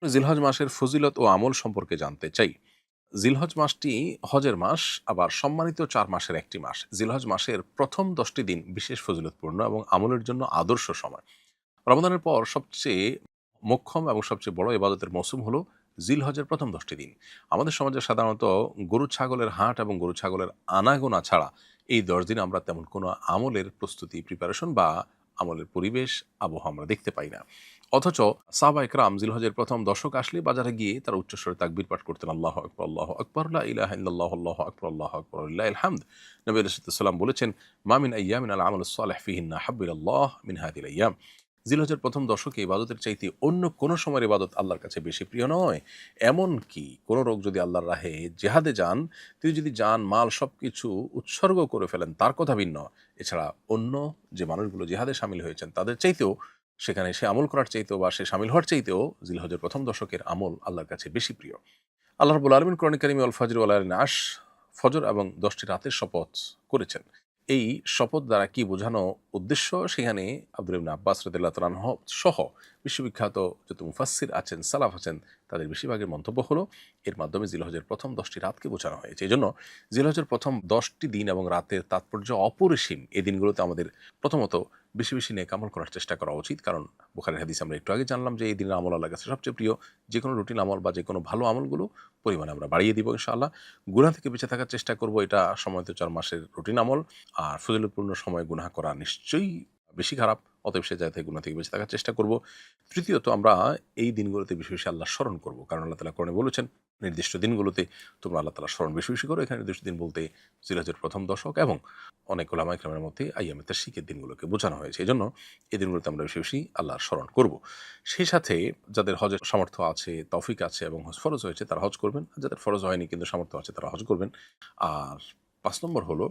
জিলহজ মাসের ফজিলত ও আমল সম্পর্কে জানতে চাই। জিলহজ মাসটি হজের মাস, আবার সম্মানিত ৪ মাসের একটি মাস। জিলহজ মাসের প্রথম ১০টি দিন বিশেষ ফজিলতপূর্ণ এবং আমলের জন্য আদর্শ সময়। রমাদানের পর সবচেয়ে মোক্ষম এবং সবচেয়ে বড় ইবাদতের মৌসুম হলো জিলহজের প্রথম ১০টি দিন। আমাদের সমাজে সাধারণত গরু ছাগলের হাট এবং গরু ছাগলের আনাগোনা ছাড়া এই ১০ দিন আমরা তেমন কোনো আমলের প্রস্তুতি, প্রিপারেশন বা আমলের পরিবেশ, আবহাওয়া আমরা দেখতে পাই না। অথচ সাহাবা একরাম জিলহজের প্রথম দশক আসলে বাজারে গিয়ে তারা উচ্চস্বরে তাকবীর পাঠ করতেন, আল্লাহু আকবার, আল্লাহু আকবার, লা ইলাহা ইল্লাল্লাহ, আল্লাহু আকবার, আল্লাহু আকবার, লিল্লাহিল হামদ। নবী আলাইহিস সালাম বলেছেন, মা মিন আইয়ামিন আল আমালুস সালিহ ফিহিন্না আহাব্বু ইলাল্লাহ মিন হাযিহিল আইয়াম। জিলহজের প্রথম দশকে ইবাদতের চাইতে অন্য কোনো সময়ের ইবাদত আল্লাহর কাছে বেশি প্রিয় নয়। এমনকি কোনো লোক যদি আল্লাহর রাহে জেহাদে যান, তিনি যদি যান মাল সবকিছু উৎসর্গ করে ফেলেন, তার কথা ভিন্ন। এছাড়া অন্য যে মানুষগুলো জিহাদে শামিল হয়েছেন তাদের চাইতেও, সেখানে সে আমল করার চাইতেও বা সে শামিল হওয়ার চাইতেও জিলহজের প্রথম দশকের আমল আল্লাহর কাছে বেশি প্রিয়। আল্লাহ রাব্বুল আলামিন কোরআন কারিমে আল ফজর ওয়াল লাইলিন আশ, ফজর এবং ১০টি রাতের শপথ করেছেন। এই শপথ দ্বারা কি বোঝানো উদ্দেশ্য, সেখানে আব্দুল ইবনে আব্বাস রাদিয়াল্লাহু তাআলা আনহু সহ বিশ্ববিখ্যাত যত মুফাসসির আছেন, সালাফ আছেন, তাদের বেশিরভাগের মন্তব্য হলো এর মাধ্যমে জিলহজের প্রথম ১০টি রাতকে বোঝানো হয়েছে। এজন্য জিলহজের প্রথম ১০টি দিন এবং রাতের তাৎপর্য অপরিসীম। এই দিনগুলোতে আমাদের প্রথমত বেশি বেশি নেক আমল করার চেষ্টা করা উচিত। কারণ বুখারীর হাদিস আমরা একটু আগে জানলাম যে এই দিনের আমল আল্লাহর কাছে সবচেয়ে প্রিয়। যেকোনো রুটিন আমল বা যেকোনো ভালো আমলগুলো পরিমাণে আমরা বাড়িয়ে দিব ইনশাআল্লাহ। গুনাহ থেকে বেঁচে থাকার চেষ্টা করব, এটা সময়ত ৪ মাসের রুটিন আমল। আর ফজিলতপূর্ণ সময়ে গুনাহ করা নিশ্চয়ই বেশি খারাপ। অতএব সে জায়গা থেকে গুনাহ থেকে বেঁচে থাকার চেষ্টা করব। তৃতীয়ত আমরা এই দিনগুলোতে বেশি বেশি আল্লাহর স্মরণ করব। কারণ আল্লাহ তাআলা কোরআনে বলেছেন, নির্দিষ্ট দিনগুলোতে তোমরা আল্লাহ তাআলার স্মরণ বেশি বেশি করো। এখানে নির্দিষ্ট দিন বলতে জিলহজের প্রথম দশক এবং অনেক উলামা ইকরামের মধ্যে আইয়ামে তাশরিকের দিনগুলোকে বোঝানো হয়েছে। এজন্য এই দিনগুলোতে আমরা বেশি বেশি আল্লাহর স্মরণ করব। সেই সাথে যাদের হজের সামর্থ্য আছে, তৌফিক আছে এবং হজ ফরজ হয়েছে তারা হজ করবেন। আর যাদের ফরজ হয়নি কিন্তু সামর্থ্য আছে তারা হজ করবেন। আর ৫ নম্বর হলো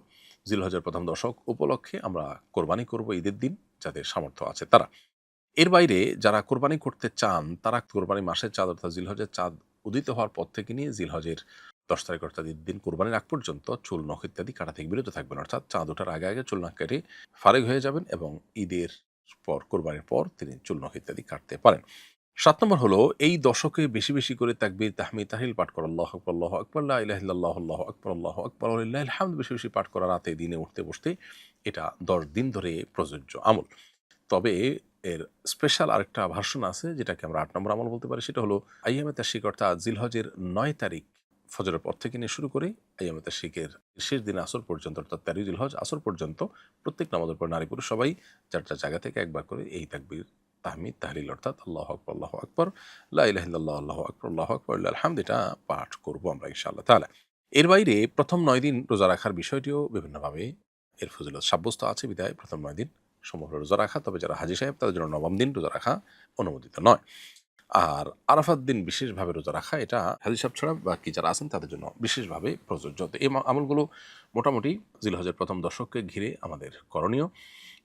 জিলহজের প্রথম দশক উপলক্ষে আমরা কোরবানি করব ঈদের দিন, যাদের সামর্থ্য আছে তারা। এর বাইরে যারা কোরবানি করতে চান তারা কোরবানি মাসের চাঁদ অর্থাৎ জিলহজের চাঁদ উদিত হওয়ার পর থেকে নিয়ে জিলহজের ১০ তারিখ অর্থাৎ ঈদের দিন কোরবানির আগ পর্যন্ত চুল নখ ইত্যাদি কাটা থেকে বিরত থাকবেন। অর্থাৎ চাঁদ ওঠার আগে আগে চুল নখ কেটে ফারেক হয়ে যাবেন এবং ঈদের পর, কোরবানির পর তিনি চুল নখ ইত্যাদি কাটতে পারেন। ৭ নম্বর হলো এই দশকে বেশি বেশি করে তাকবীর, তাহমিদ, তাহলিল পাঠ করা, আল্লাহু আকবার, আল্লাহু আকবার, লা ইলাহা ইল্লাল্লাহ, আল্লাহু আকবার, আল্লাহু আকবার, ওয়া লিল্লাহিল হামদ বেশি বেশি পাঠ করা রাতে, দিনে, উঠতে বসতে। এটা ১০ দিন ধরে প্রযোজ্য আমল। তবে এর স্পেশাল আরেকটা ভার্সন আছে যেটাকে আমরা ৮ নম্বর আমল বলতে পারি। সেটা হলো আইয়ামে তাশরিক অর্থাৎ জিলহজের ৯ তারিখ ফজরের পর থেকে নিয়ে শুরু করে আইয়ামে তাশরিকের শেষ দিন আসর পর্যন্ত অর্থাৎ ১৩ জিলহজ আসর পর্যন্ত প্রত্যেক নামাজের পর নারী পুরুষ সবাই যার যার জায়গা থেকে একবার করে এই তাকবীর, তাহমিদ, তাহলিল অর্থাৎ আল্লাহু আকবার, আল্লাহু আকবার, লা ইলাহা ইল্লাল্লাহ, আল্লাহু আকবার, আল্লাহু আকবার, লিল্লাহিল হামদ এটা পাঠ করব আমরা ইনশাআল্লাহ তাআলা। এর বাইরে প্রথম ৯ দিন রোজা রাখার বিষয়টিও বিভিন্নভাবে এর ফজিলত সাব্যস্ত আছে বিধায় প্রথম ৯ দিন সমগ্র রোজা রাখা। তবে যারা হাজী সাহেব তাদের জন্য নবম দিন রোজা রাখা অনুমোদিত নয়। আর আরাফাত দিন বিশেষভাবে রোজা রাখা এটা হাজী সাহেব ছাড়া বাকি যারা আছেন তাদের জন্য বিশেষভাবে প্রযোজ্য। তো এই আমলগুলো মোটামুটি জিলহজের প্রথম দশককে ঘিরে আমাদের করণীয়।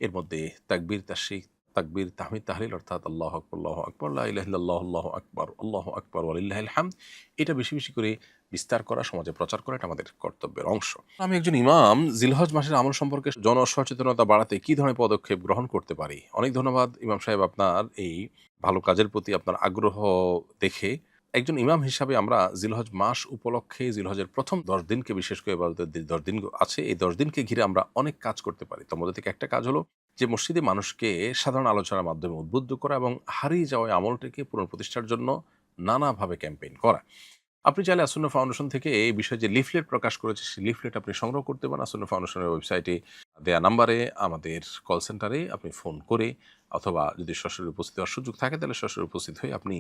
এর মধ্যে তাকবীর, তাশরিক, তাকবীর, তাহমিদ, তাহলিল অর্থাৎ আল্লাহু আকবার, আল্লাহু আকবার, লা ইলাহা ইল্লাল্লাহ, আল্লাহু আকবার, আল্লাহু আকবার, ওয়া লিল্লাহিল হামদ এটা বেশি বেশি করে বিস্তার করা, সমাজে প্রচার করা এটা আমাদের কর্তব্যের অংশ। আমি একজন ইমাম, জিলহজ মাসের আমল সম্পর্কে জনসচেতনতা বাড়াতে কি ধরনের পদক্ষেপ গ্রহণ করতে পারি? অনেক ধন্যবাদ ইমাম সাহেব আপনার এই ভালো কাজের প্রতি আপনার আগ্রহ দেখে। একজন ইমাম হিসাবে আমরা জিলহজ মাস উপলক্ষে জিলহজের প্রথম ১০ দিনকে বিশেষ করে ইবাদতের যে ১০ দিন আছে এই ১০ দিনকে ঘিরে আমরা অনেক কাজ করতে পারি। তার মধ্যে থেকে একটা কাজ হলো যে মসজিদে মানুষকে সাধারণ আলোচনার মাধ্যমে উদ্বুদ্ধ করা এবং হারিয়ে যাওয়া এই আমলটিকে পুনঃপ্রতিষ্ঠার জন্য নানাভাবে ক্যাম্পেইন করা। আপনি চাইলে আসন্ন ফাউন্ডেশন থেকে এই বিষয়ে যে লিফলেট প্রকাশ করেছে সেই লিফলেট আপনি সংগ্রহ করতে পারেন। আসন্ন ফাউন্ডেশনের ওয়েবসাইটে দেয়া নাম্বারে আমাদের কল সেন্টারে আপনি ফোন করে অথবা যদি সরাসরি উপস্থিত হওয়ার সুযোগ থাকে তাহলে সরাসরি উপস্থিত হয়ে আপনি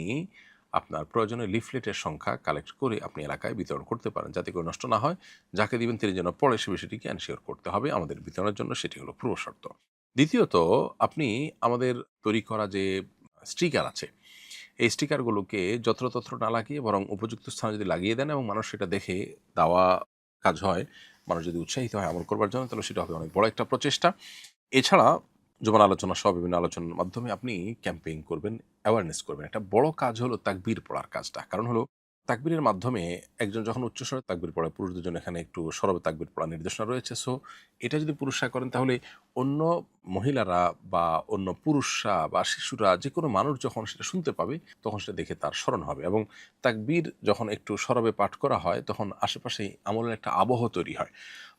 আপনার প্রয়োজনীয় লিফলেটের সংখ্যা কালেক্ট করে আপনি এলাকায় বিতরণ করতে পারেন, যাতে করে নষ্ট না হয়। যাকে দিবেন তিনি যেন পড়ে সে বিষয়টিকে এনশিওর করতে হবে আমাদের বিতরণের জন্য, সেটি হলো পূর্ব শর্ত। দ্বিতীয়ত, আপনি আমাদের তৈরি করা যে স্টিকার আছে এই স্টিকারগুলোকে যত্রতত্র না লাগিয়ে বরং উপযুক্ত স্থানে যদি লাগিয়ে দেন এবং মানুষ সেটা দেখে দেওয়া কাজ হয়, মানুষ যদি উৎসাহিত হয় আমল করবার জন্য, তাহলে সেটা হবে অনেক বড় একটা প্রচেষ্টা। এছাড়া জুমার আলোচনা সহ বিভিন্ন আলোচনার মাধ্যমে আপনি ক্যাম্পেইন করবেন, অ্যাওয়ারনেস করবেন। একটা বড় কাজ হলো তাকবীর পড়ার কাজটা। কারণ হলো তাকবীরের মাধ্যমে একজন যখন উচ্চস্বরে তাকবীর পড়ে, পুরুষদের জন্য এখানে একটু সরবে তাকবীর পড়ার নির্দেশনা রয়েছে। সো এটা যদি পুরুষরা করেন তাহলে অন্য মহিলারা বা অন্য পুরুষরা বা শিশুরা যেকোনো মানুষ যখন সেটা শুনতে পাবে তখন সেটা দেখে তার স্মরণ হবে। এবং তাকবীর যখন একটু সরবে পাঠ করা হয় তখন আশেপাশে আমলের একটা আবহ তৈরি হয়।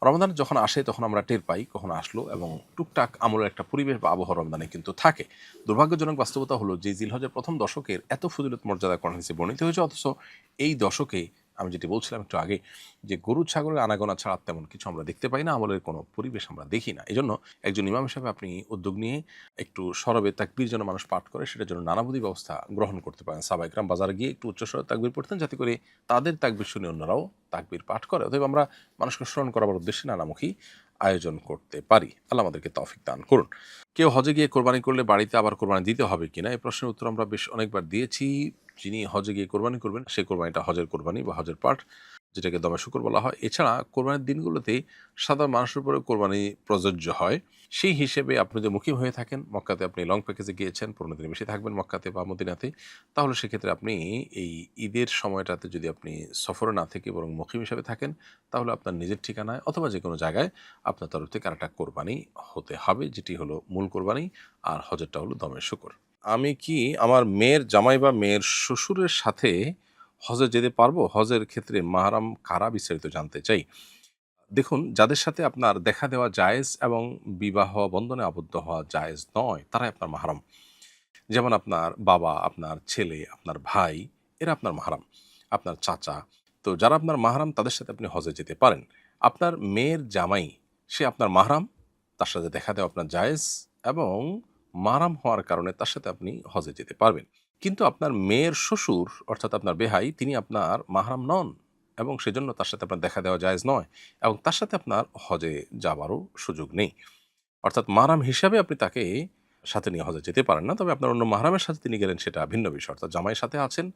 রমাদান যখন আসে তখন আমরা টের পাই কখন আসলো, এবং টুকটাক আমলের একটা পরিবেশ বা আবহ রমদানে কিন্তু থাকে। দুর্ভাগ্যজনক বাস্তবতা হলো যে জিলহজের প্রথম দশকের এত ফজিলত মর্যাদা কোরআন হাদিসে বর্ণিত হয়েছে, অথচ এই দশকে আমি যেটি বলছিলাম একটু আগে, যে গরু ছাগলের আনাগোনা ছাড়া তেমন কিছু আমরা দেখতে পাই না, আমলের কোনো পরিবেশ আমরা দেখি না। এজন্য একজন ইমাম হিসাবে আপনি উদ্যোগ নিয়ে একটু সরবে তাকবীর যেন মানুষ পাঠ করে সেটার জন্য নানাবিধ ব্যবস্থা গ্রহণ করতে পারেন। সাহাবা ইকরাম বাজারে গিয়ে একটু উচ্চস্বরে তাকবীর পড়তেন যাতে করে তাদের তাকবীর শুনে অন্যরাও তাকবীর পাঠ করে। অতএব আমরা মানুষকে স্মরণ করার উদ্দেশ্যে নানামুখী আয়োজন করতে পারি। আল্লাহ আমাদেরকে তৌফিক দান করুন। কেউ হজে গিয়ে কোরবানি করলে বাড়িতে আবার কোরবানি দিতে হবে কিনা, এই প্রশ্নের উত্তর আমরা বেশ অনেকবার দিয়েছি। যিনি হজে গিয়ে কোরবানি করবেন সেই কোরবানিটা হজের কোরবানি বা হজের পাঠ, যেটাকে দমে শুকর বলা হয়। এছাড়া কোরবানির দিনগুলোতে সাধারণ মানুষের উপরে কোরবানি প্রযোজ্য হয়। সেই হিসেবে আপনি যদি মুকিম হয়ে থাকেন, মক্কাতে আপনি লং প্যাকেজে গিয়েছেন, 15 দিন বেশি থাকবেন মক্কাতে বা মদিনাতে, তাহলে সেক্ষেত্রে আপনি এই ঈদের সময়টাতে যদি আপনি সফরে না থেকে বরং মুকিম হিসেবে থাকেন, তাহলে আপনার নিজের ঠিকানায় অথবা যে কোনো জায়গায় আপনার তরফ থেকে আরেকটা কোরবানি হতে হবে, যেটি হলো মূল কোরবানি, আর হজেরটা হলো দমে শুকর। আমি কি আমার মেয়ের জামাই বা মেয়ের শ্বশুরের সাথে হজে যেতে পারবো? হজের ক্ষেত্রে মাহরাম কারা, বিস্তারিত জানতে চাই। দেখুন, যাদের সাথে আপনার দেখা দেওয়া জায়েজ এবং বিবাহ বন্ধনে আবদ্ধ হওয়া জায়েজ নয়, তারাই আপনার মাহরাম। যেমন আপনার বাবা, আপনার ছেলে, আপনার ভাই, এরা আপনার মাহরাম, আপনার চাচা। তো যারা আপনার মাহরাম তাদের সাথে আপনি হজে যেতে পারেন। আপনার মেয়ের জামাই, সে আপনার মাহরাম, তার সাথে দেখা দেওয়া আপনার জায়েজ, এবং মাহরাম হওয়ার কারণে তার সাথে আপনি হজে যেতে পারবেন। কিন্তু আপনার মেয়ের শ্বশুর অর্থাৎ আপনার বেহাই, তিনি আপনার মাহরাম নন, এবং সেজন্য তার সাথে আপনার দেখা দেওয়া জায়েজ নয়, এবং তার সাথে আপনার হজে যাবারও সুযোগ নেই। অর্থাৎ মাহরাম হিসাবে আপনি তাকে সাথে নিয়ে হজে যেতে পারেন না। তবে আপনার অন্য মাহরামের সাথে তিনি গেলেন সেটা ভিন্ন বিষয়। অর্থাৎ জামাইয়ের সাথে আছেন,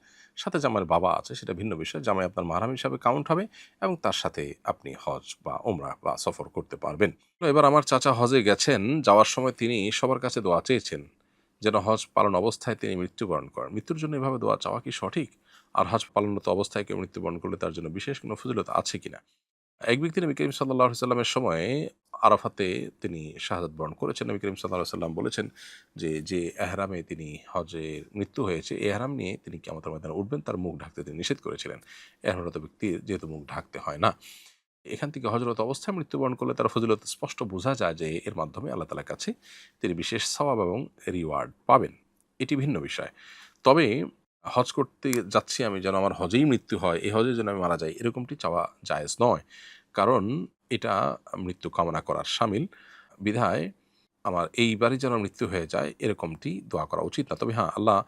সাথে জামাইয়ের বাবা আছে, সেটা ভিন্ন বিষয়। জামাই আপনার মাহরাম হিসাবে কাউন্ট হবে এবং তার সাথে আপনি হজ বা ওমরাহ বা সফর করতে পারবেন। তো এবার আমার চাচা হজে গেছেন, যাওয়ার সময় তিনি সবার কাছে দোয়া চেয়েছেন যেন হজ পালন অবস্থায় তিনি মৃত্যুবরণ করেন। মৃত্যুর জন্য এভাবে দোয়া চাওয়া কি সঠিক? আর হজ পালনরত অবস্থায় কেউ মৃত্যুবরণ করলে তার জন্য বিশেষ কোনো ফজিলত আছে কিনা? এক ব্যক্তি নবী করিম সাল্লাল্লাহু আলাইহি সাল্লামের সময়ে আরাফাতে তিনি শাহাদাত বরণ করেছেন। নবী করিম সাল্লাল্লাহু আলাইহি সাল্লাম বলেছেন যে এহরামে তিনি হজের মৃত্যু হয়েছে, এই এহরাম নিয়ে তিনি কিয়ামতের ময়দানে উঠবেন, তার মুখ ঢাকতে তিনি নিষেধ করেছিলেন। এহরামরত ব্যক্তির যেহেতু মুখ ঢাকতে হয় না। এখান থেকে হজরত অবস্থায় মৃত্যুবরণ করলে তার ফজিলত স্পষ্ট বোঝা যায় যে এর মাধ্যমে আল্লাহ তাআলার কাছে তিনি বিশেষ সওয়াব এবং রিওয়ার্ড পাবেন। এটি ভিন্ন বিষয়। তবে হজ করতে যাচ্ছি আমি, যেন আমার হজেই মৃত্যু হয়, এই হজে যেন আমি মারা যাই, এরকমটি চাওয়া জায়েজ নয়। কারণ এটা মৃত্যু কামনা করার শামিল। বিধায় আমার এইবারই যেন মৃত্যু হয়ে যায় এরকমটি দোয়া করা উচিত না। তবে হ্যাঁ, আল্লাহ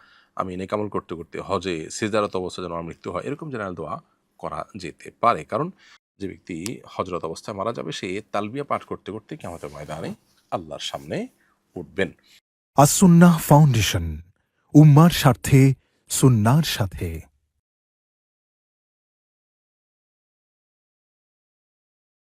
আমি নেক আমল করতে, করতে হজে সিজদারত অবস্থায় যেন আমার মৃত্যু হয়, এরকম জেনারেল দোয়া করা যেতে পারে। কারণ যে ব্যক্তি হজরত অবস্থায় মারা যাবে সে তালবিয়া পাঠ করতে, করতে কিয়ামতের ময়দানে আল্লাহর সামনে উঠবেন। আসুন্নাহ ফাউন্ডেশন, উম্মার স্বার্থে সুন্নাহর সাথে।